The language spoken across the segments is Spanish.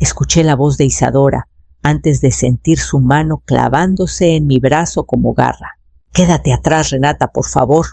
Escuché la voz de Isadora antes de sentir su mano clavándose en mi brazo como garra. «Quédate atrás, Renata, por favor»,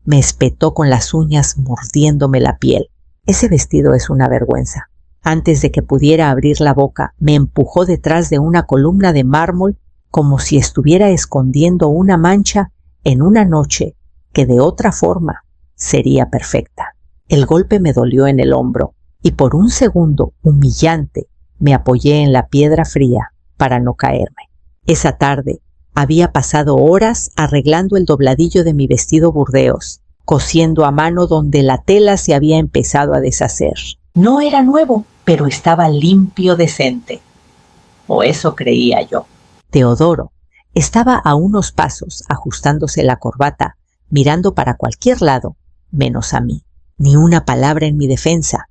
me espetó con las uñas mordiéndome la piel. «Ese vestido es una vergüenza». Antes de que pudiera abrir la boca, me empujó detrás de una columna de mármol como si estuviera escondiendo una mancha en una noche que de otra forma sería perfecta. El golpe me dolió en el hombro y por un segundo humillante me apoyé en la piedra fría para no caerme. Esa tarde había pasado horas arreglando el dobladillo de mi vestido burdeos, cosiendo a mano donde la tela se había empezado a deshacer. No era nuevo, pero estaba limpio, decente. O eso creía yo. Teodoro estaba a unos pasos ajustándose la corbata, mirando para cualquier lado, menos a mí. Ni una palabra en mi defensa.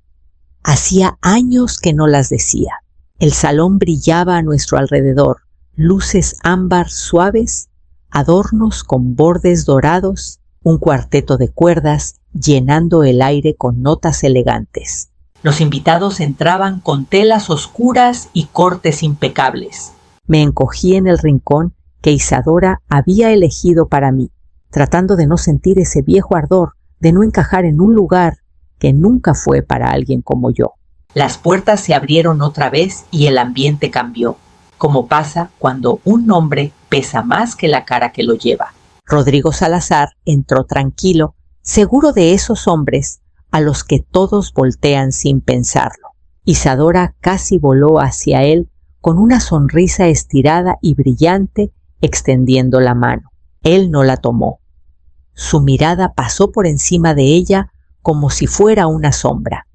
Hacía años que no las decía. El salón brillaba a nuestro alrededor, luces ámbar suaves, adornos con bordes dorados, un cuarteto de cuerdas llenando el aire con notas elegantes. Los invitados entraban con telas oscuras y cortes impecables. Me encogí en el rincón que Isadora había elegido para mí, tratando de no sentir ese viejo ardor, de no encajar en un lugar que nunca fue para alguien como yo. Las puertas se abrieron otra vez y el ambiente cambió, como pasa cuando un nombre pesa más que la cara que lo lleva. Rodrigo Salazar entró tranquilo, seguro de esos hombres a los que todos voltean sin pensarlo. Isadora casi voló hacia él con una sonrisa estirada y brillante, extendiendo la mano. Él no la tomó. Su mirada pasó por encima de ella como si fuera una sombra.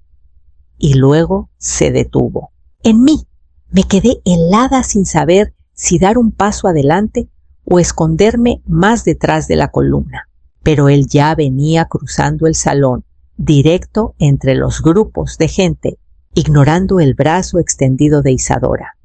Y luego se detuvo. En mí me quedé helada sin saber si dar un paso adelante o esconderme más detrás de la columna. Pero él ya venía cruzando el salón, directo entre los grupos de gente, ignorando el brazo extendido de Isadora.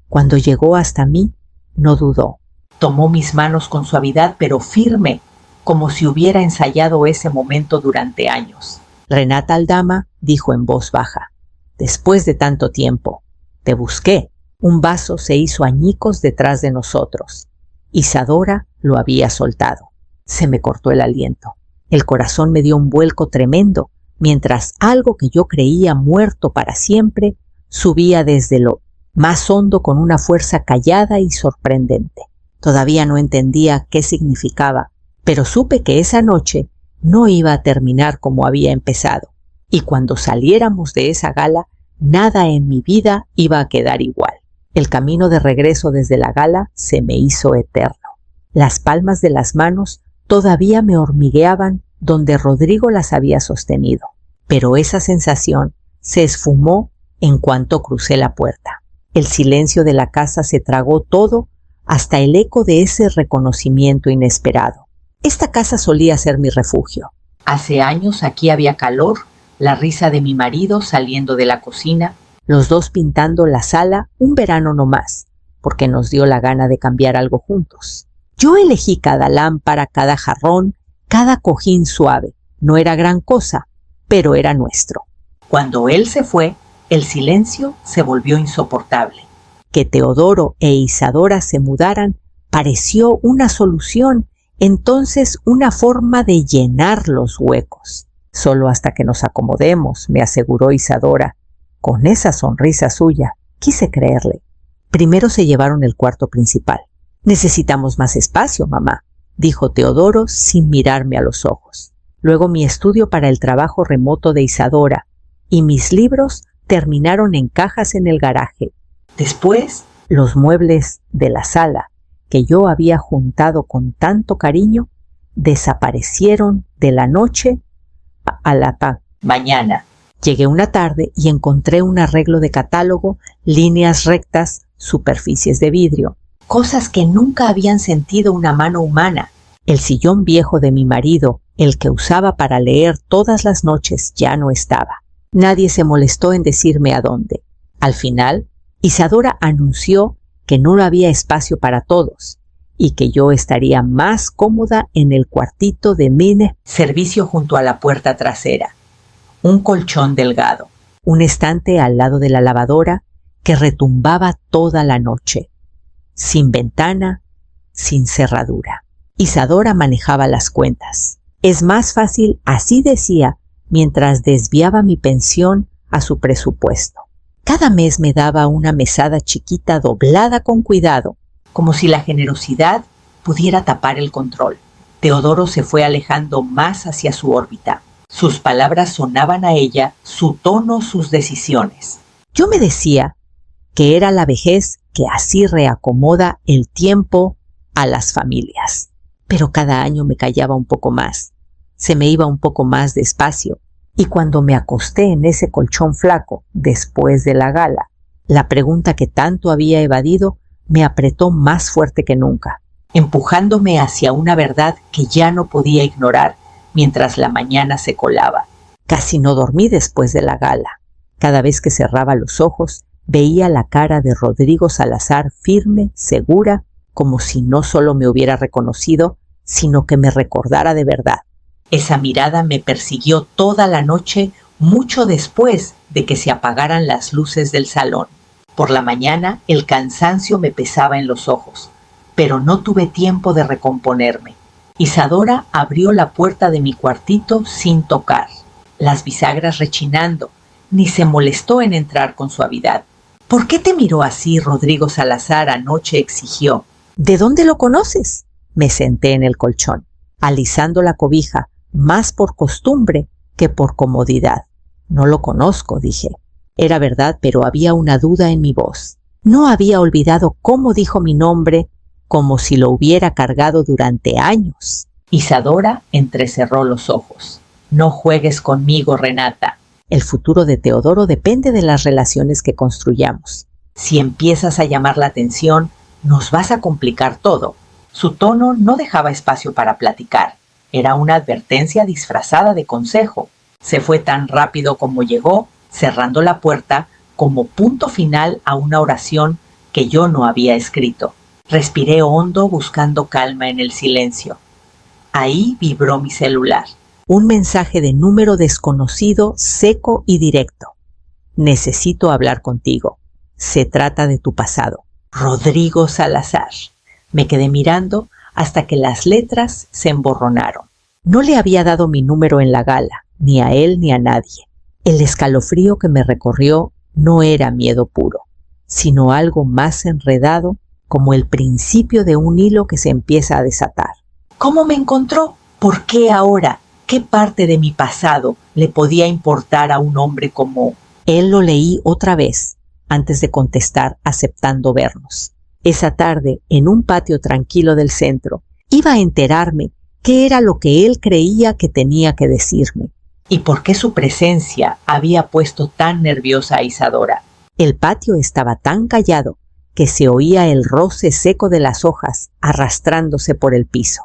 Cuando llegó hasta mí, no dudó. Tomó mis manos con suavidad pero firme, como si hubiera ensayado ese momento durante años. Renata Aldama dijo en voz baja: «Después de tanto tiempo, te busqué». Un vaso se hizo añicos detrás de nosotros. Isadora lo había soltado. Se me cortó el aliento. El corazón me dio un vuelco tremendo, mientras algo que yo creía muerto para siempre subía desde lo más hondo con una fuerza callada y sorprendente. Todavía no entendía qué significaba, pero supe que esa noche no iba a terminar como había empezado, y cuando saliéramos de esa gala, nada en mi vida iba a quedar igual. El camino de regreso desde la gala se me hizo eterno. Las palmas de las manos todavía me hormigueaban donde Rodrigo las había sostenido, pero esa sensación se esfumó en cuanto crucé la puerta. El silencio de la casa se tragó todo, hasta el eco de ese reconocimiento inesperado. Esta casa solía ser mi refugio. Hace años aquí había calor, la risa de mi marido saliendo de la cocina, los dos pintando la sala un verano no más, porque nos dio la gana de cambiar algo juntos. Yo elegí cada lámpara, cada jarrón, cada cojín suave. No era gran cosa, pero era nuestro. Cuando él se fue, el silencio se volvió insoportable. Que Teodoro e Isadora se mudaran pareció una solución, entonces una forma de llenar los huecos. Solo hasta que nos acomodemos, me aseguró Isadora, con esa sonrisa suya. Quise creerle. Primero se llevaron el cuarto principal. Necesitamos más espacio, mamá, dijo Teodoro sin mirarme a los ojos. Luego mi estudio para el trabajo remoto de Isadora y mis libros terminaron en cajas en el garaje. Después, los muebles de la sala que yo había juntado con tanto cariño desaparecieron de la noche a la mañana. Llegué una tarde y encontré un arreglo de catálogo, líneas rectas, superficies de vidrio, cosas que nunca habían sentido una mano humana. El sillón viejo de mi marido, el que usaba para leer todas las noches, ya no estaba. Nadie se molestó en decirme a dónde. Al final, Isadora anunció que no había espacio para todos y que yo estaría más cómoda en el cuartito de mini servicio junto a la puerta trasera. Un colchón delgado, un estante al lado de la lavadora que retumbaba toda la noche, sin ventana, sin cerradura. Isadora manejaba las cuentas. Es más fácil, así decía, mientras desviaba mi pensión a su presupuesto. Cada mes me daba una mesada chiquita doblada con cuidado, como si la generosidad pudiera tapar el control. Teodoro se fue alejando más hacia su órbita. Sus palabras sonaban a ella, su tono, sus decisiones. Yo me decía que era la vejez que así reacomoda el tiempo a las familias. Pero cada año me callaba un poco más. Se me iba un poco más despacio. Y cuando me acosté en ese colchón flaco, después de la gala, la pregunta que tanto había evadido me apretó más fuerte que nunca, empujándome hacia una verdad que ya no podía ignorar mientras la mañana se colaba. Casi no dormí después de la gala. Cada vez que cerraba los ojos, veía la cara de Rodrigo Salazar firme, segura, como si no solo me hubiera reconocido, sino que me recordara de verdad. Esa mirada me persiguió toda la noche, mucho después de que se apagaran las luces del salón. Por la mañana el cansancio me pesaba en los ojos, pero no tuve tiempo de recomponerme. Isadora abrió la puerta de mi cuartito sin tocar, las bisagras rechinando, ni se molestó en entrar con suavidad. ¿Por qué te miró así, Rodrigo Salazar? Anoche exigió. ¿De dónde lo conoces? Me senté en el colchón, alisando la cobija, más por costumbre que por comodidad. No lo conozco, dije. Era verdad, pero había una duda en mi voz. No había olvidado cómo dijo mi nombre, como si lo hubiera cargado durante años. Isadora entrecerró los ojos. No juegues conmigo, Renata. El futuro de Teodoro depende de las relaciones que construyamos. Si empiezas a llamar la atención, nos vas a complicar todo. Su tono no dejaba espacio para platicar. Era una advertencia disfrazada de consejo. Se fue tan rápido como llegó, cerrando la puerta como punto final a una oración que yo no había escrito. Respiré hondo buscando calma en el silencio. Ahí vibró mi celular. Un mensaje de número desconocido, seco y directo. Necesito hablar contigo. Se trata de tu pasado. Rodrigo Salazar. Me quedé mirando hasta que las letras se emborronaron. No le había dado mi número en la gala, ni a él ni a nadie. El escalofrío que me recorrió no era miedo puro, sino algo más enredado, como el principio de un hilo que se empieza a desatar. ¿Cómo me encontró? ¿Por qué ahora? ¿Qué parte de mi pasado le podía importar a un hombre como...? Él lo leí otra vez, antes de contestar, aceptando vernos. Esa tarde, en un patio tranquilo del centro, iba a enterarme qué era lo que él creía que tenía que decirme, y por qué su presencia había puesto tan nerviosa a Isadora. El patio estaba tan callado que se oía el roce seco de las hojas arrastrándose por el piso.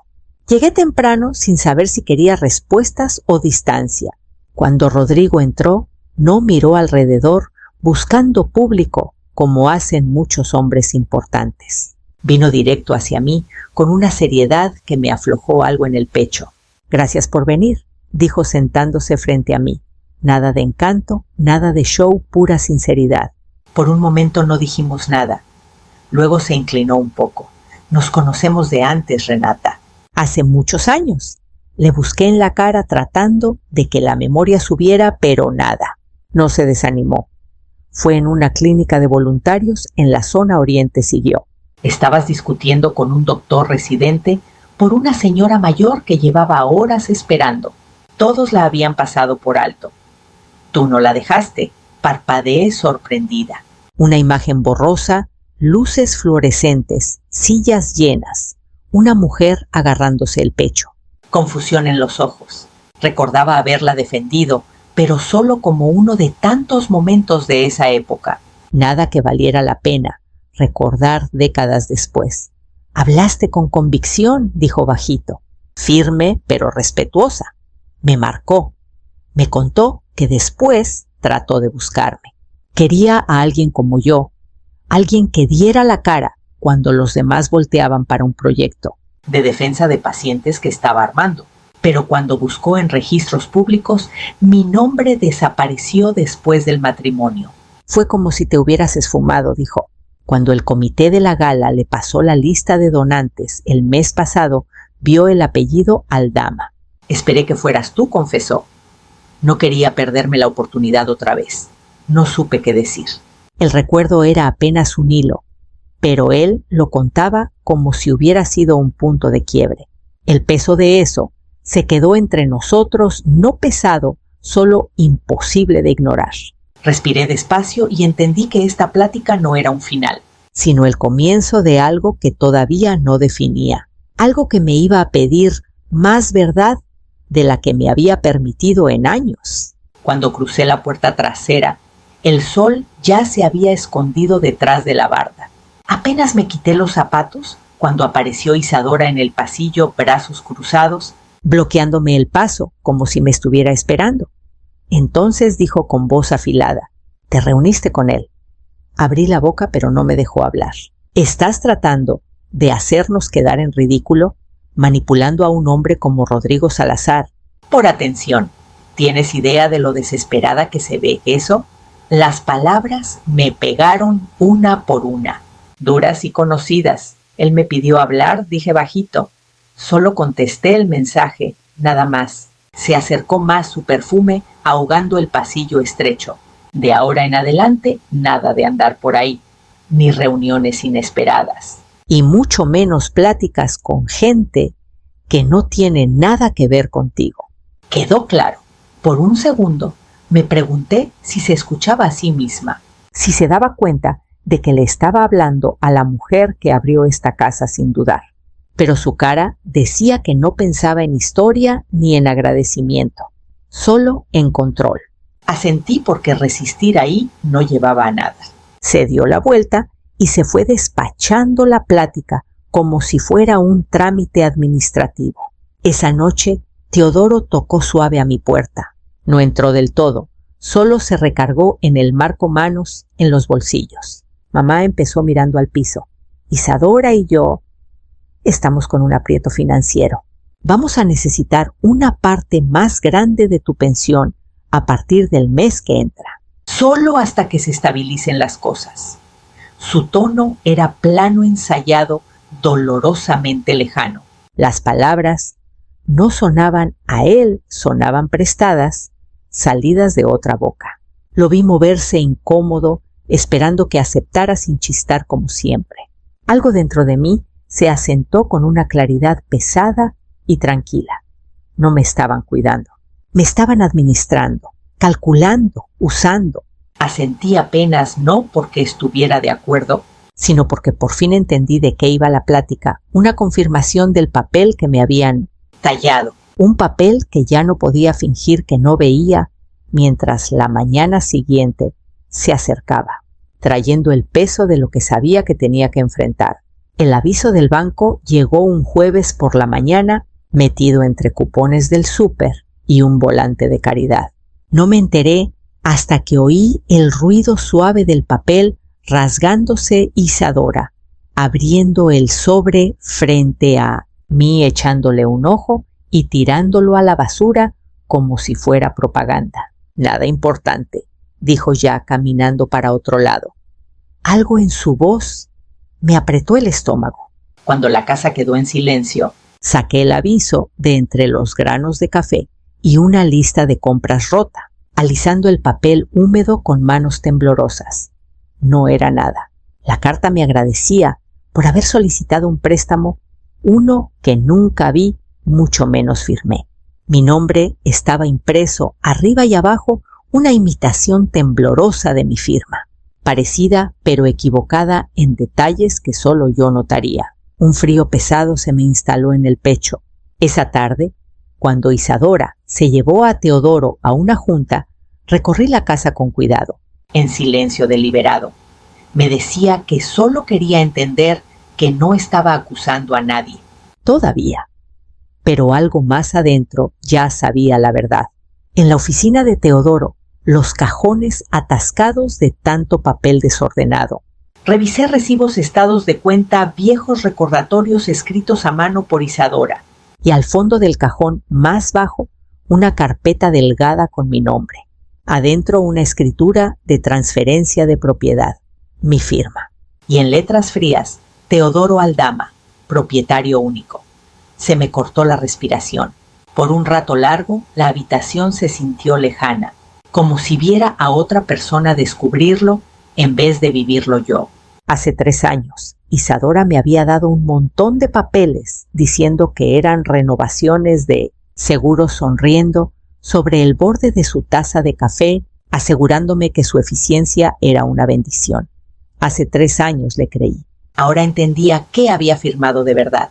Llegué temprano sin saber si quería respuestas o distancia. Cuando Rodrigo entró, no miró alrededor buscando público como hacen muchos hombres importantes. Vino directo hacia mí con una seriedad que me aflojó algo en el pecho. Gracias por venir, dijo sentándose frente a mí. Nada de encanto, nada de show, pura sinceridad. Por un momento no dijimos nada. Luego se inclinó un poco. Nos conocemos de antes, Renata. Hace muchos años. Le busqué en la cara tratando de que la memoria subiera, pero nada. No se desanimó. Fue en una clínica de voluntarios en la zona oriente, siguió. Estabas discutiendo con un doctor residente por una señora mayor que llevaba horas esperando. Todos la habían pasado por alto. Tú no la dejaste. Parpadeé sorprendida. Una imagen borrosa, luces fluorescentes, sillas llenas, una mujer agarrándose el pecho. Confusión en los ojos. Recordaba haberla defendido, pero solo como uno de tantos momentos de esa época. Nada que valiera la pena recordar décadas después. Hablaste con convicción, dijo bajito, firme pero respetuosa. Me marcó. Me contó que después trató de buscarme. Quería a alguien como yo, alguien que diera la cara cuando los demás volteaban para un proyecto de defensa de pacientes que estaba armando. Pero cuando buscó en registros públicos, mi nombre desapareció después del matrimonio. Fue como si te hubieras esfumado, dijo. Cuando el comité de la gala le pasó la lista de donantes el mes pasado, vio el apellido Aldama. Esperé que fueras tú, confesó. No quería perderme la oportunidad otra vez. No supe qué decir. El recuerdo era apenas un hilo, pero él lo contaba como si hubiera sido un punto de quiebre. El peso de eso se quedó entre nosotros, no pesado, solo imposible de ignorar. Respiré despacio y entendí que esta plática no era un final, sino el comienzo de algo que todavía no definía, algo que me iba a pedir más verdad de la que me había permitido en años. Cuando crucé la puerta trasera, el sol ya se había escondido detrás de la barda. Apenas me quité los zapatos cuando apareció Isadora en el pasillo, brazos cruzados, bloqueándome el paso como si me estuviera esperando. Entonces dijo con voz afilada: «¿Te reuniste con él?» Abrí la boca, pero no me dejó hablar. «¿Estás tratando de hacernos quedar en ridículo, manipulando a un hombre como Rodrigo Salazar?» «Por atención, ¿tienes idea de lo desesperada que se ve eso?» Las palabras me pegaron una por una, duras y conocidas. Él me pidió hablar, dije bajito. Solo contesté el mensaje, nada más. Se acercó más su perfume, ahogando el pasillo estrecho. De ahora en adelante, nada de andar por ahí, ni reuniones inesperadas. Y mucho menos pláticas con gente que no tiene nada que ver contigo. Quedó claro. Por un segundo me pregunté si se escuchaba a sí misma, si se daba cuenta de que le estaba hablando a la mujer que abrió esta casa sin dudar. Pero su cara decía que no pensaba en historia ni en agradecimiento, solo en control. Asentí porque resistir ahí no llevaba a nada. Se dio la vuelta y se fue despachando la plática como si fuera un trámite administrativo. Esa noche, Teodoro tocó suave a mi puerta. No entró del todo, solo se recargó en el marcomanos en los bolsillos. Mamá empezó mirando al piso. Isadora y yo estamos con un aprieto financiero. Vamos a necesitar una parte más grande de tu pensión a partir del mes que entra. Solo hasta que se estabilicen las cosas. Su tono era plano, ensayado, dolorosamente lejano. Las palabras no sonaban a él, sonaban prestadas, salidas de otra boca. Lo vi moverse incómodo, esperando que aceptara sin chistar como siempre. Algo dentro de mí se asentó con una claridad pesada y tranquila. No me estaban cuidando, me estaban administrando, calculando, usando. Asentí apenas no porque estuviera de acuerdo, sino porque por fin entendí de qué iba la plática, una confirmación del papel que me habían tallado, un papel que ya no podía fingir que no veía mientras la mañana siguiente se acercaba, trayendo el peso de lo que sabía que tenía que enfrentar. El aviso del banco llegó un jueves por la mañana, metido entre cupones del súper y un volante de caridad. No me enteré hasta que oí el ruido suave del papel rasgándose Isadora, abriendo el sobre frente a mí, echándole un ojo y tirándolo a la basura como si fuera propaganda. Nada importante, dijo ya caminando para otro lado. Algo en su voz me apretó el estómago. Cuando la casa quedó en silencio, saqué el aviso de entre los granos de café y una lista de compras rota, alisando el papel húmedo con manos temblorosas. No era nada. La carta me agradecía por haber solicitado un préstamo, uno que nunca vi, mucho menos firmé. Mi nombre estaba impreso arriba y abajo, una imitación temblorosa de mi firma, parecida pero equivocada en detalles que solo yo notaría. Un frío pesado se me instaló en el pecho. Esa tarde, cuando Isadora se llevó a Teodoro a una junta, recorrí la casa con cuidado, en silencio deliberado. Me decía que solo quería entender que no estaba acusando a nadie. Todavía. Pero algo más adentro ya sabía la verdad. En la oficina de Teodoro, los cajones atascados de tanto papel desordenado. Revisé recibos, estados de cuenta, viejos recordatorios escritos a mano por Isadora. Y al fondo del cajón más bajo, una carpeta delgada con mi nombre. Adentro una escritura de transferencia de propiedad, mi firma. Y en letras frías, Teodoro Aldama, propietario único. Se me cortó la respiración. Por un rato largo, la habitación se sintió lejana, como si viera a otra persona descubrirlo en vez de vivirlo yo. Hace 3 años, Isadora me había dado un montón de papeles diciendo que eran renovaciones de seguro, sonriendo sobre el borde de su taza de café, asegurándome que su eficiencia era una bendición. Hace 3 años le creí. Ahora entendía qué había firmado de verdad.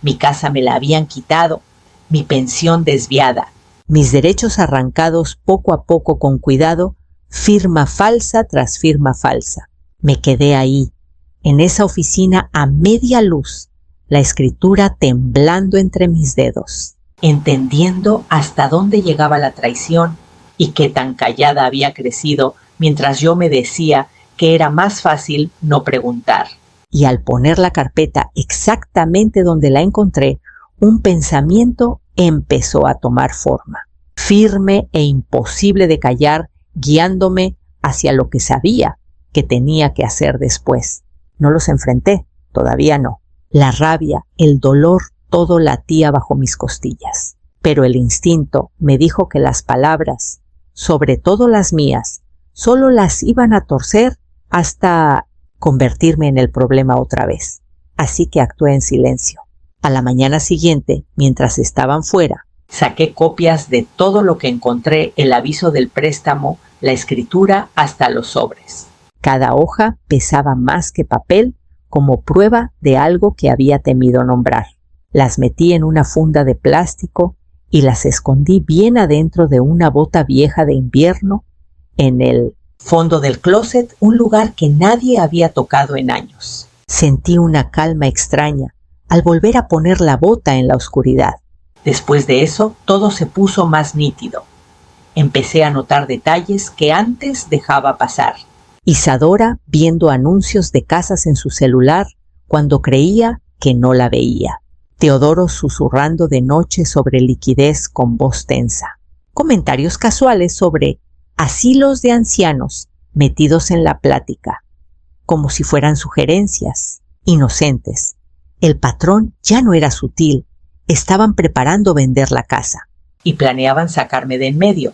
Mi casa me la habían quitado, mi pensión desviada, mis derechos arrancados poco a poco con cuidado, firma falsa tras firma falsa. Me quedé ahí, en esa oficina a media luz, la escritura temblando entre mis dedos, entendiendo hasta dónde llegaba la traición y qué tan callada había crecido mientras yo me decía que era más fácil no preguntar. Y al poner la carpeta exactamente donde la encontré, un pensamiento empezó a tomar forma, firme e imposible de callar, guiándome hacia lo que sabía que tenía que hacer después. No los enfrenté, todavía no. La rabia, el dolor, todo latía bajo mis costillas. Pero el instinto me dijo que las palabras, sobre todo las mías, solo las iban a torcer hasta convertirme en el problema otra vez. Así que actué en silencio. A la mañana siguiente, mientras estaban fuera, saqué copias de todo lo que encontré, el aviso del préstamo, la escritura, hasta los sobres. Cada hoja pesaba más que papel, como prueba de algo que había temido nombrar. Las metí en una funda de plástico y las escondí bien adentro de una bota vieja de invierno en el fondo del closet, un lugar que nadie había tocado en años. Sentí una calma extraña al volver a poner la bota en la oscuridad. Después de eso, todo se puso más nítido. Empecé a notar detalles que antes dejaba pasar. Isadora viendo anuncios de casas en su celular cuando creía que no la veía. Teodoro susurrando de noche sobre liquidez con voz tensa. Comentarios casuales sobre asilos de ancianos metidos en la plática, como si fueran sugerencias, inocentes. El patrón ya no era sutil, estaban preparando vender la casa y planeaban sacarme de en medio.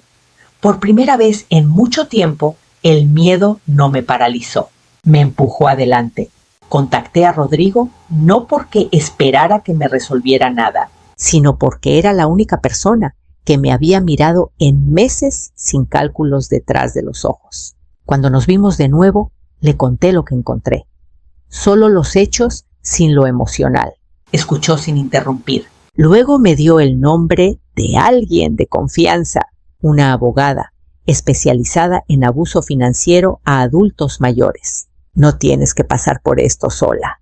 Por primera vez en mucho tiempo, el miedo no me paralizó, me empujó adelante. Contacté a Rodrigo no porque esperara que me resolviera nada, sino porque era la única persona que me había mirado en meses sin cálculos detrás de los ojos. Cuando nos vimos de nuevo, le conté lo que encontré. Solo los hechos sin lo emocional. Escuchó sin interrumpir. Luego me dio el nombre de alguien de confianza, una abogada especializada en abuso financiero a adultos mayores. No tienes que pasar por esto sola,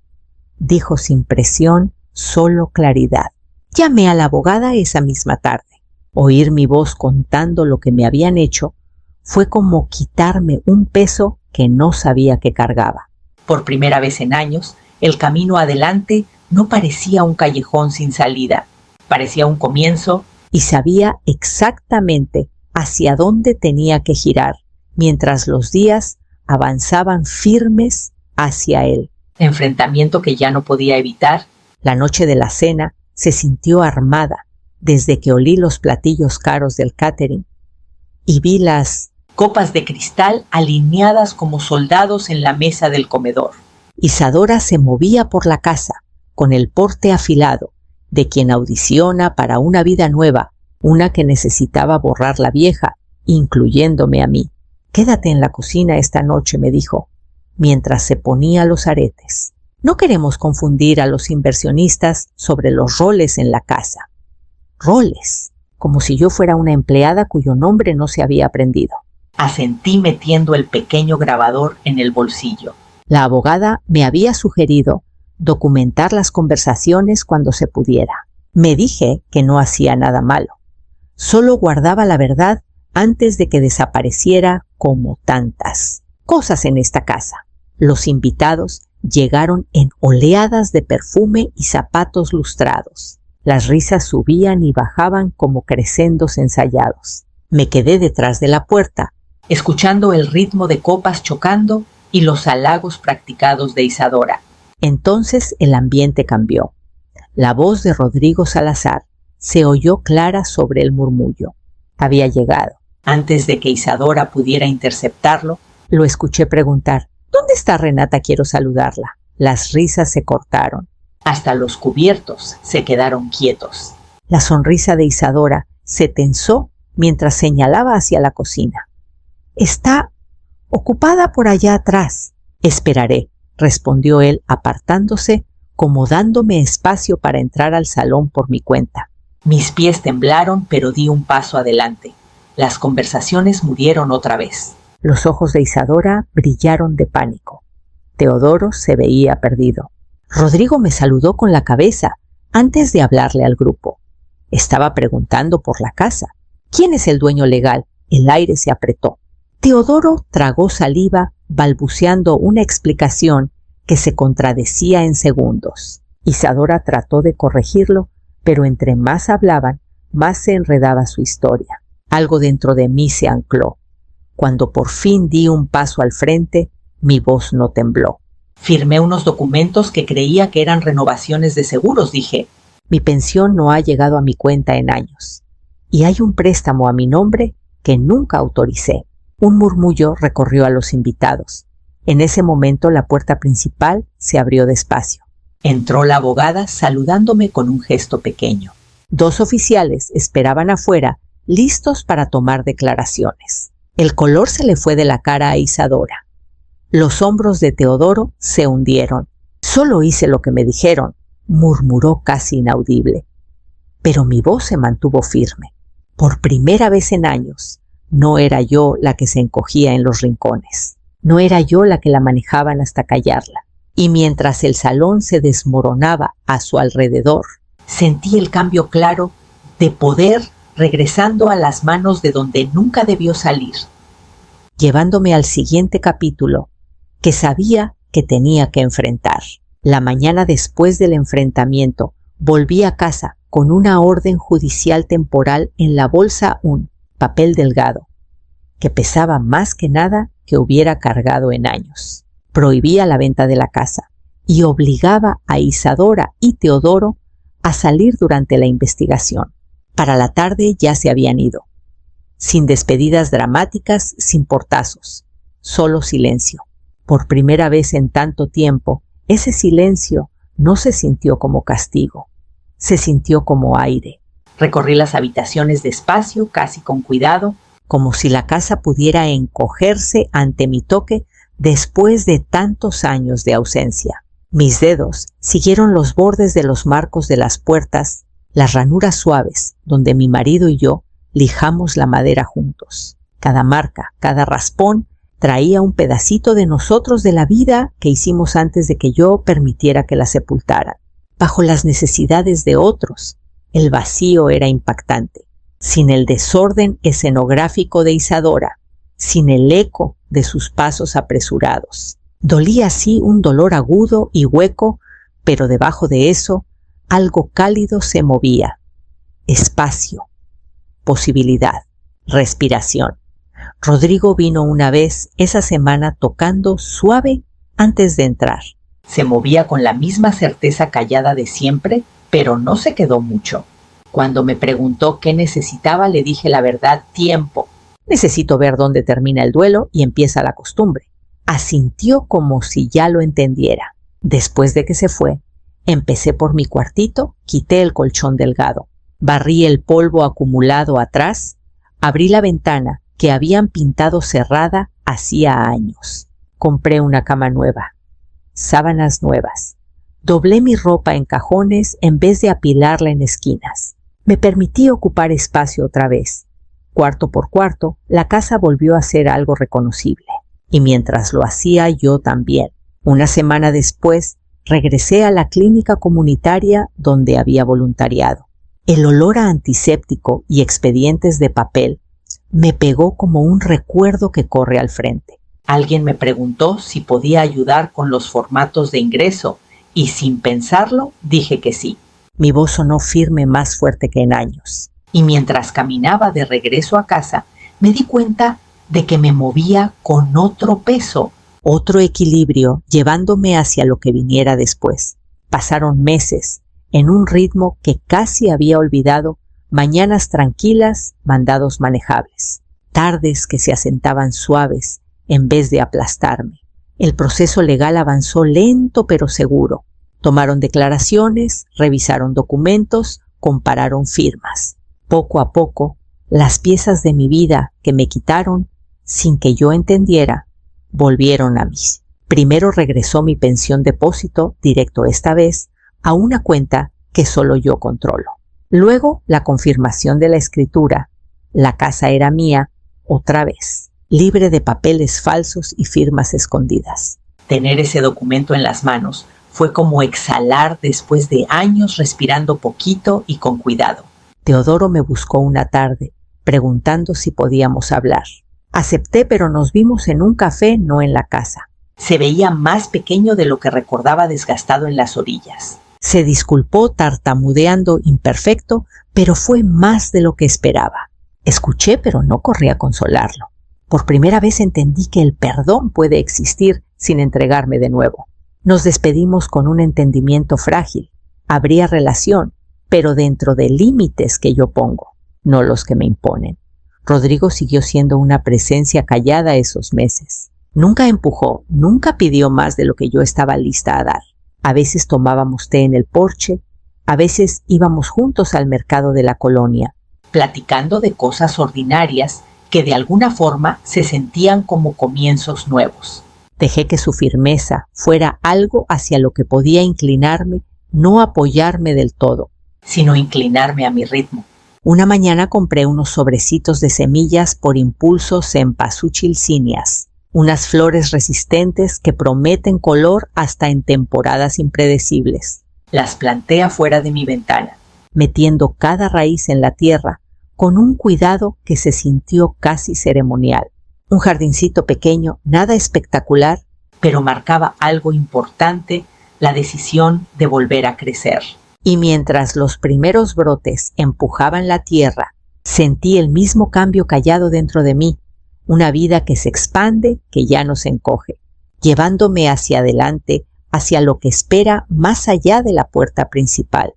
dijo sin presión, solo claridad. Llamé a la abogada esa misma tarde. Oír mi voz contando lo que me habían hecho fue como quitarme un peso que no sabía que cargaba. Por primera vez en años, el camino adelante no parecía un callejón sin salida, parecía un comienzo y sabía exactamente hacia dónde tenía que girar, mientras los días avanzaban firmes hacia él. Enfrentamiento que ya no podía evitar. La noche de la cena se sintió armada desde que olí los platillos caros del catering y vi las copas de cristal alineadas como soldados en la mesa del comedor. Isadora se movía por la casa con el porte afilado de quien audiciona para una vida nueva, una que necesitaba borrar la vieja, incluyéndome a mí. Quédate en la cocina esta noche, me dijo, mientras se ponía los aretes. No queremos confundir a los inversionistas sobre los roles en la casa. Roles, como si yo fuera una empleada cuyo nombre no se había aprendido. Asentí metiendo el pequeño grabador en el bolsillo. La abogada me había sugerido documentar las conversaciones cuando se pudiera. Me dije que no hacía nada malo. Solo guardaba la verdad antes de que desapareciera como tantas cosas en esta casa. Los invitados llegaron en oleadas de perfume y zapatos lustrados. Las risas subían y bajaban como crescendos ensayados. Me quedé detrás de la puerta, escuchando el ritmo de copas chocando y los halagos practicados de Isadora. Entonces el ambiente cambió. La voz de Rodrigo Salazar se oyó clara sobre el murmullo. Había llegado. Antes de que Isadora pudiera interceptarlo, lo escuché preguntar: ¿Dónde está Renata? Quiero saludarla. Las risas se cortaron. Hasta los cubiertos se quedaron quietos. La sonrisa de Isadora se tensó mientras señalaba hacia la cocina. Está ocupada por allá atrás. Esperaré, respondió él apartándose, como dándome espacio para entrar al salón por mi cuenta. Mis pies temblaron, pero di un paso adelante. Las conversaciones murieron otra vez. Los ojos de Isadora brillaron de pánico. Teodoro se veía perdido. Rodrigo me saludó con la cabeza antes de hablarle al grupo. Estaba preguntando por la casa. ¿Quién es el dueño legal? El aire se apretó. Teodoro tragó saliva, balbuceando una explicación que se contradecía en segundos. Isadora trató de corregirlo, pero entre más hablaban, más se enredaba su historia. Algo dentro de mí se ancló. Cuando por fin di un paso al frente, mi voz no tembló. Firmé unos documentos que creía que eran renovaciones de seguros, dije. Mi pensión no ha llegado a mi cuenta en años. Y hay un préstamo a mi nombre que nunca autoricé. Un murmullo recorrió a los invitados. En ese momento la puerta principal se abrió despacio. Entró la abogada saludándome con un gesto pequeño. 2 oficiales esperaban afuera, listos para tomar declaraciones. El color se le fue de la cara a Isadora. Los hombros de Teodoro se hundieron. Solo hice lo que me dijeron, murmuró casi inaudible. Pero mi voz se mantuvo firme. Por primera vez en años, no era yo la que se encogía en los rincones. No era yo la que la manejaban hasta callarla. Y mientras el salón se desmoronaba a su alrededor, sentí el cambio claro de poder regresando a las manos de donde nunca debió salir, llevándome al siguiente capítulo que sabía que tenía que enfrentar. La mañana después del enfrentamiento, volví a casa con una orden judicial temporal en la bolsa, un papel delgado, que pesaba más que nada que hubiera cargado en años. Prohibía la venta de la casa y obligaba a Isadora y Teodoro a salir durante la investigación. Para la tarde ya se habían ido, sin despedidas dramáticas, sin portazos, solo silencio. Por primera vez en tanto tiempo, ese silencio no se sintió como castigo, se sintió como aire. Recorrí las habitaciones despacio, casi con cuidado, como si la casa pudiera encogerse ante mi toque después de tantos años de ausencia. Mis dedos siguieron los bordes de los marcos de las puertas, las ranuras suaves donde mi marido y yo lijamos la madera juntos. Cada marca, cada raspón traía un pedacito de nosotros, de la vida que hicimos antes de que yo permitiera que la sepultaran. Bajo las necesidades de otros, el vacío era impactante. Sin el desorden escenográfico de Isadora, sin el eco de sus pasos apresurados. Dolía así un dolor agudo y hueco, pero debajo de eso, algo cálido se movía. Espacio, posibilidad, respiración. Rodrigo vino una vez esa semana tocando suave antes de entrar. Se movía con la misma certeza callada de siempre, pero no se quedó mucho. Cuando me preguntó qué necesitaba, le dije la verdad: tiempo. Necesito ver dónde termina el duelo y empieza la costumbre. Asintió como si ya lo entendiera. Después de que se fue, empecé por mi cuartito, quité el colchón delgado, barrí el polvo acumulado atrás, abrí la ventana que habían pintado cerrada hacía años. Compré una cama nueva, sábanas nuevas. Doblé mi ropa en cajones en vez de apilarla en esquinas. Me permití ocupar espacio otra vez. Cuarto por cuarto, la casa volvió a ser algo reconocible. Y mientras lo hacía, yo también. Una semana después, regresé a la clínica comunitaria donde había voluntariado. El olor a antiséptico y expedientes de papel me pegó como un recuerdo que corre al frente. Alguien me preguntó si podía ayudar con los formatos de ingreso y sin pensarlo dije que sí. Mi voz sonó firme, más fuerte que en años. Y mientras caminaba de regreso a casa, me di cuenta de que me movía con otro peso, otro equilibrio, llevándome hacia lo que viniera después. Pasaron meses, en un ritmo que casi había olvidado, mañanas tranquilas, mandados manejables, tardes que se asentaban suaves en vez de aplastarme. El proceso legal avanzó lento pero seguro. Tomaron declaraciones, revisaron documentos, compararon firmas. Poco a poco, las piezas de mi vida que me quitaron, sin que yo entendiera, volvieron a mí. Primero regresó mi pensión depósito, directo esta vez, a una cuenta que solo yo controlo. Luego, la confirmación de la escritura. La casa era mía, otra vez, libre de papeles falsos y firmas escondidas. Tener ese documento en las manos fue como exhalar después de años respirando poquito y con cuidado. Teodoro me buscó una tarde, preguntando si podíamos hablar. Acepté, pero nos vimos en un café, no en la casa. Se veía más pequeño de lo que recordaba, desgastado en las orillas. Se disculpó tartamudeando imperfecto, pero fue más de lo que esperaba. Escuché, pero no corrí a consolarlo. Por primera vez entendí que el perdón puede existir sin entregarme de nuevo. Nos despedimos con un entendimiento frágil. Habría relación, pero dentro de límites que yo pongo, no los que me imponen. Rodrigo siguió siendo una presencia callada esos meses. Nunca empujó, nunca pidió más de lo que yo estaba lista a dar. A veces tomábamos té en el porche, a veces íbamos juntos al mercado de la colonia, platicando de cosas ordinarias que de alguna forma se sentían como comienzos nuevos. Dejé que su firmeza fuera algo hacia lo que podía inclinarme, no apoyarme del todo, sino inclinarme a mi ritmo. Una mañana compré unos sobrecitos de semillas por impulso cempasúchil-cíneas, unas flores resistentes que prometen color hasta en temporadas impredecibles. Las planté afuera de mi ventana, metiendo cada raíz en la tierra con un cuidado que se sintió casi ceremonial. Un jardincito pequeño, nada espectacular, pero marcaba algo importante, la decisión de volver a crecer. Y mientras los primeros brotes empujaban la tierra, sentí el mismo cambio callado dentro de mí, una vida que se expande, que ya no se encoge, llevándome hacia adelante, hacia lo que espera más allá de la puerta principal.